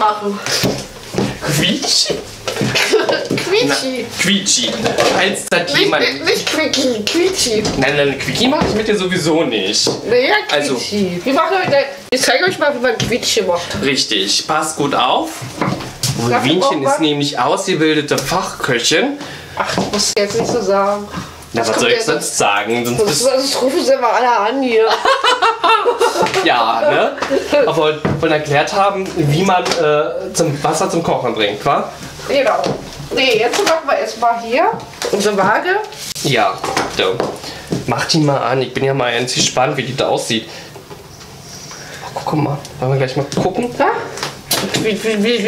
machen. Quietschi? Quietschi. Quietschi. Falls das jemand... Nicht Quickie, Quietschi. Nein, Quickie mache ich mit dir sowieso nicht. Naja, Also- Quietschi. Ich zeige euch mal, wie man Quietschi macht. Richtig, passt gut auf. Darf ich Wienchen auch ist mal? nämlich ausgebildete Fachköchin. Ach, musst du jetzt nicht so sagen. Na, was kommt soll ich jetzt- sonst sagen? Sonst bist Das rufen sie mal alle an hier. ja, ne? Aber wollen erklärt haben, wie man zum Wasser zum Kochen bringt, wa? Genau. Nee, jetzt machen wir erstmal hier unsere Waage. Ja, so. Mach die mal an. Ich bin ja mal ganz gespannt, wie die da aussieht. Oh, guck mal, wollen wir gleich mal gucken? Ja? Wie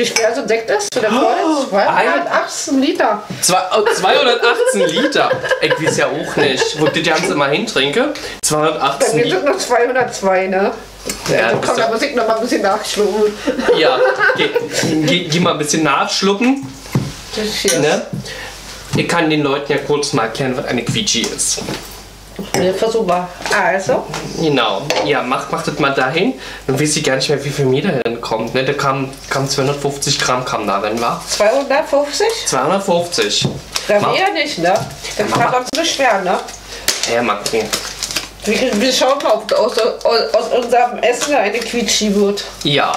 schwer so ein Sekt ist für den Freund? 218 Liter. 218 Liter. Ich weiß ja auch nicht, wo ich das Ganze mal hintrinke. Bei 218 mir Liter. sind noch 202, ne? Ja, Also das komm, ist da muss ich noch mal ein bisschen nachschlucken. ja, geh mal ein bisschen nachschlucken. Das hier. Ne? Ich kann den Leuten ja kurz mal erklären, was eine Quietschi ist. Wir versuchen mal. Also, Genau. Ja, mach das mal dahin. Dann weiß ich gar nicht mehr, wie viel Meter darin kommt. Ne? Da kam 250 Gramm kam darin, war? 250? 250. Da Mach. wäre nicht, ne? Das kann uns beschweren, ne? Ja, mal gucken. Wir schauen mal, ob aus unserem Essen eine Quietschi wird. Ja.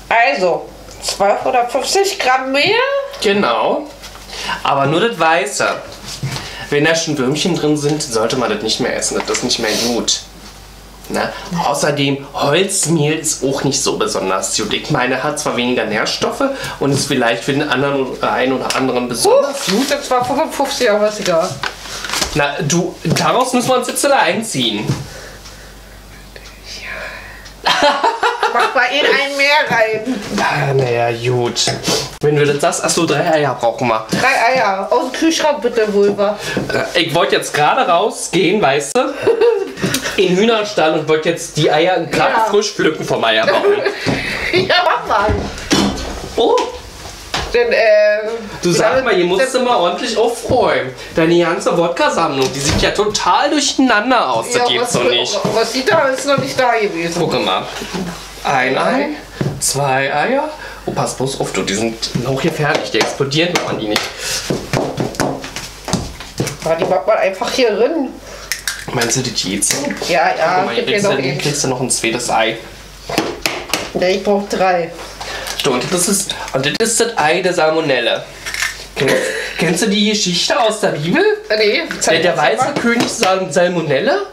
Also, 250 Gramm mehr. Genau. Aber nur das Weiße. Wenn da schon Würmchen drin sind, sollte man das nicht mehr essen. Das ist nicht mehr gut. Ne? Außerdem, Holzmehl ist auch nicht so besonders gut. Ich meine, hat zwar weniger Nährstoffe und ist vielleicht für den einen oder anderen besonders gut. Das war 55, aber ist egal. Na, du, daraus müssen wir uns jetzt alle einziehen. Mach mal in einen mehr rein. Ah, naja, gut. Wenn du das sagst, achso, 3 Eier brauchen wir. 3 Eier. Aus dem Kühlschrank bitte, Vulva. Ich wollte jetzt gerade rausgehen, weißt du, in den Hühnerstall und wollte jetzt die Eier gerade Ja. frisch pflücken vom Eierbaum. Ja, mach mal. Oh, Denn, du sag mal, hier musst du mal ordentlich aufräumen. Deine ganze Wodka-Sammlung, die sieht ja total durcheinander aus. Das gibt's doch nicht. Was sieht da? Ist noch nicht da gewesen. Guck mal. Ein Ei, 2 Eier. Oh, pass bloß auf, du, die sind noch gefährlich. Die explodieren, wenn man die nicht. Ja, die macht man einfach hier drin. Meinst du, die geht's? Ja, Guck ja, mal, hier gib mir noch eben. kriegst du noch ein zweites Ei. Ne, ich brauch 3. So, und das ist das Ei der Salmonelle. Kennst du die Geschichte aus der Bibel? Nee, Der weiße König Salmonelle?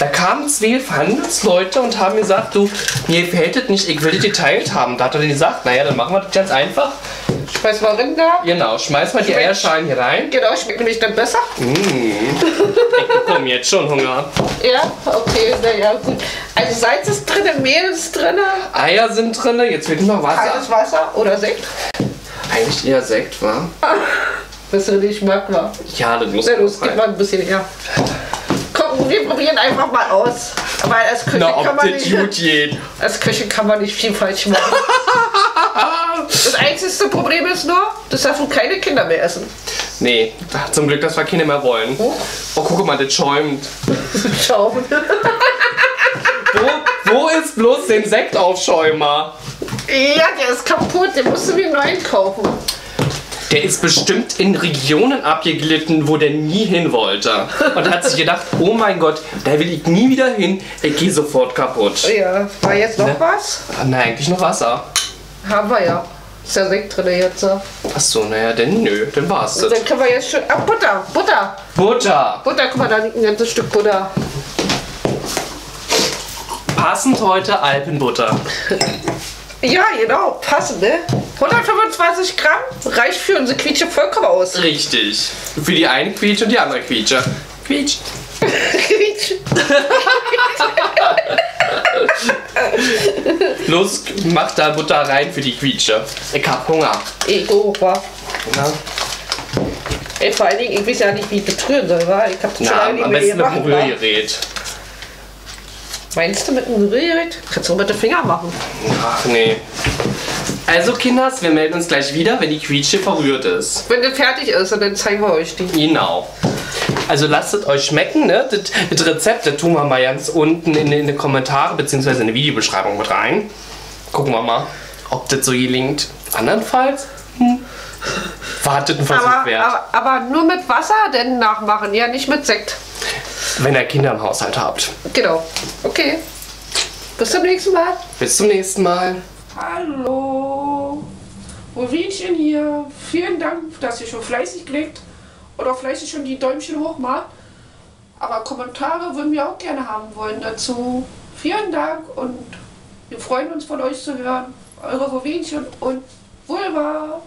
Da kamen 2 Handelsleute und haben gesagt, du, mir gefällt das nicht, ich will das geteilt haben. Da hat er dann gesagt, naja, dann machen wir das ganz einfach. Schmeiß mal rein da. Genau, schmeiß mal die Eierschalen hier rein. Genau, schmeckt nämlich dann besser. Ich bekomme jetzt schon Hunger. Ja, okay, naja, gut. Also Salz ist drin, Mehl ist drin, Eier sind drin, jetzt wird noch Wasser. kaltes Wasser oder Sekt. Eigentlich eher Sekt, wa? Was du nicht mag, war. Ja, das muss Na los, gib rein. mal ein bisschen her. Komm, wir probieren einfach mal aus. Aber als Köche, Na, kann ob man das nicht, gut geht. als Köche kann man nicht viel falsch machen. Das einzige Problem ist nur, das dürfen keine Kinder mehr essen. Nee, zum Glück, dass wir keine mehr wollen. Oh, guck mal, das schäumt. Schau. Wo ist bloß den Sektaufschäumer? Ja, der ist kaputt, den musst du mir neu kaufen. Der ist bestimmt in Regionen abgeglitten, wo der nie hin wollte. Und hat sich gedacht, oh mein Gott, da will ich nie wieder hin. Ich gehe sofort kaputt. Ja, war jetzt noch Ne? was? Na, eigentlich noch Wasser. Haben wir ja. Ist ja Sekt drin jetzt. Achso, naja, denn nö, dann war's das. Dann können wir jetzt schon. Ah, Butter! Butter! Butter. Butter, guck mal, da liegt ein ganzes Stück Butter. Passend heute Alpenbutter. Ja, genau, passend, ne? 125 Gramm reicht für unsere Quietsche vollkommen aus. Richtig. Für die eine Quietsch und die andere Quietsche. Quietsch. Quietsche. Los, mach da Butter rein für die Quietsche. Ich hab Hunger. Ego, wa? Ja. Ey, vor allen Dingen, ich weiß ja nicht, wie ich das rühren soll, wa? Ich hab das schon Na, lange nicht am mehr besten mit gemacht, dem wa? Rührgerät. Meinst du mit einem Rührgerät? Kannst du mit den Fingern machen. Ach nee. Also Kinders, wir melden uns gleich wieder, wenn die Quietsche verrührt ist. Wenn das fertig ist, dann zeigen wir euch die. Genau. Also lasst es euch schmecken, ne? Das Rezept, das tun wir mal ganz unten in die Kommentare bzw. in die Videobeschreibung mit rein. Gucken wir mal, ob das so gelingt. Andernfalls, wartet ein Versuch wert. Aber nur mit Wasser denn nachmachen, ja, nicht mit Sekt. Wenn ihr Kinder im Haushalt habt. Genau. Okay. Bis zum nächsten Mal. Bis zum nächsten Mal. Hallo. Rovinchen hier. Vielen Dank, dass ihr schon fleißig klickt oder fleißig schon die Däumchen hoch macht. Aber Kommentare würden wir auch gerne haben wollen dazu. Vielen Dank und wir freuen uns von euch zu hören. Eure Rovinchen und Vulva.